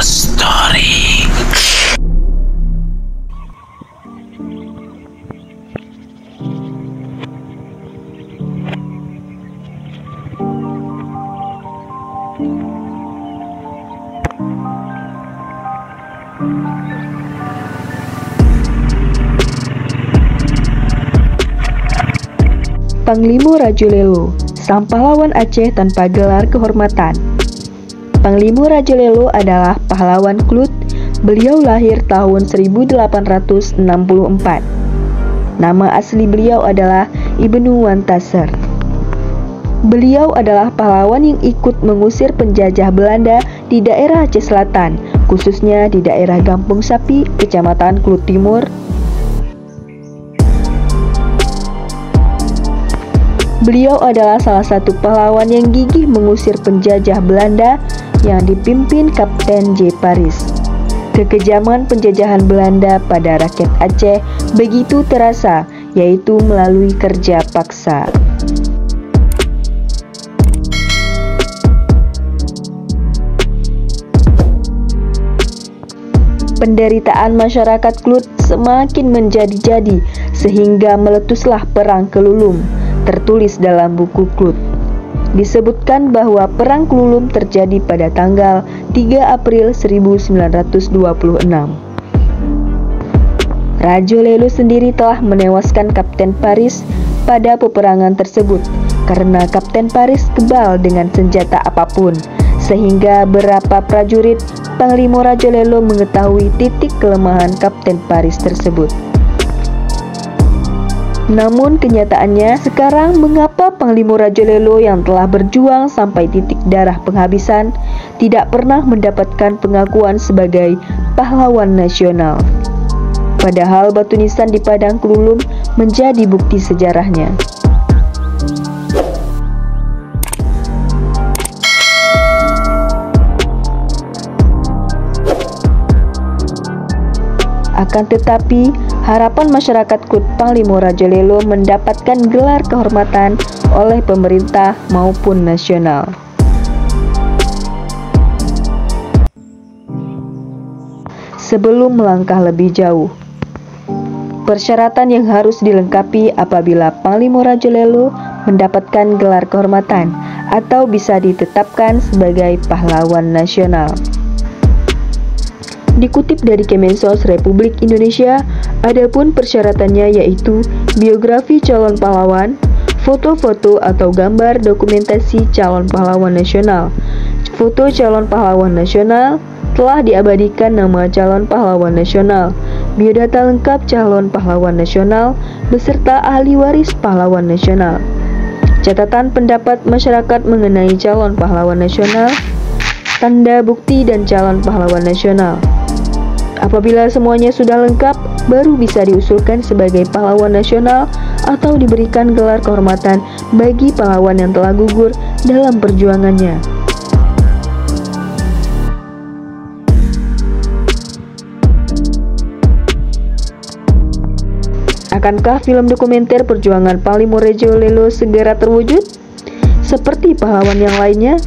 Story. Panglima Rajolelo, sang pahlawan Aceh tanpa gelar kehormatan. Panglima Rajolelo adalah pahlawan Klut. Beliau lahir tahun 1864. Nama asli beliau adalah Ibnu Wantaser. Beliau adalah pahlawan yang ikut mengusir penjajah Belanda di daerah Aceh Selatan, khususnya di daerah Gampung Sapi, Kecamatan Klut Timur. Beliau adalah salah satu pahlawan yang gigih mengusir penjajah Belanda yang dipimpin Kapten J. Paris. Kekejaman penjajahan Belanda pada rakyat Aceh begitu terasa, yaitu melalui kerja paksa. Penderitaan masyarakat Klut semakin menjadi-jadi sehingga meletuslah Perang Kelulum, tertulis dalam buku Klut. Disebutkan bahwa Perang Kelulum terjadi pada tanggal 3 April 1926. Rajolelo sendiri telah menewaskan Kapten Paris pada peperangan tersebut karena Kapten Paris kebal dengan senjata apapun, sehingga beberapa prajurit Panglima Rajolelo mengetahui titik kelemahan Kapten Paris tersebut. Namun kenyataannya sekarang mengapa Panglima Rajolelo yang telah berjuang sampai titik darah penghabisan tidak pernah mendapatkan pengakuan sebagai pahlawan nasional? Padahal batu nisan di Padang Kelulum menjadi bukti sejarahnya. Akan tetapi, harapan masyarakat Klut Panglima Rajolelo mendapatkan gelar kehormatan oleh pemerintah maupun nasional. Sebelum melangkah lebih jauh, persyaratan yang harus dilengkapi apabila Panglima Rajolelo mendapatkan gelar kehormatan atau bisa ditetapkan sebagai pahlawan nasional. Dikutip dari Kemensos Republik Indonesia, adapun persyaratannya yaitu biografi calon pahlawan, foto-foto atau gambar dokumentasi calon pahlawan nasional. Foto calon pahlawan nasional, telah diabadikan nama calon pahlawan nasional, biodata lengkap calon pahlawan nasional, beserta ahli waris pahlawan nasional. Catatan pendapat masyarakat mengenai calon pahlawan nasional, tanda bukti dan calon pahlawan nasional. Apabila semuanya sudah lengkap, baru bisa diusulkan sebagai pahlawan nasional atau diberikan gelar kehormatan bagi pahlawan yang telah gugur dalam perjuangannya. Akankah film dokumenter perjuangan Panglima Rajolelo segera terwujud seperti pahlawan yang lainnya?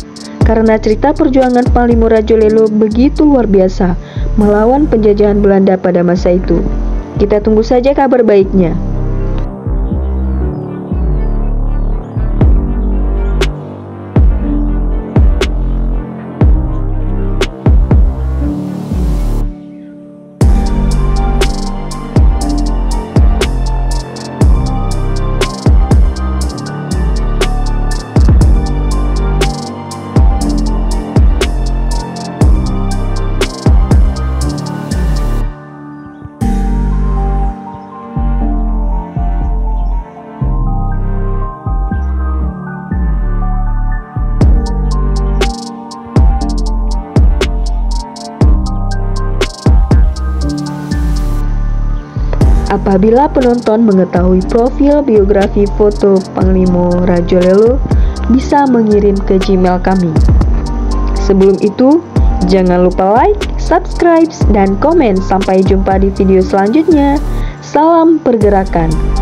Karena cerita perjuangan Panglima Rajolelo begitu luar biasa melawan penjajahan Belanda pada masa itu. Kita tunggu saja kabar baiknya. Apabila penonton mengetahui profil biografi foto Panglima Rajolelo, bisa mengirim ke Gmail kami. Sebelum itu, jangan lupa like, subscribe, dan komen. Sampai jumpa di video selanjutnya. Salam pergerakan.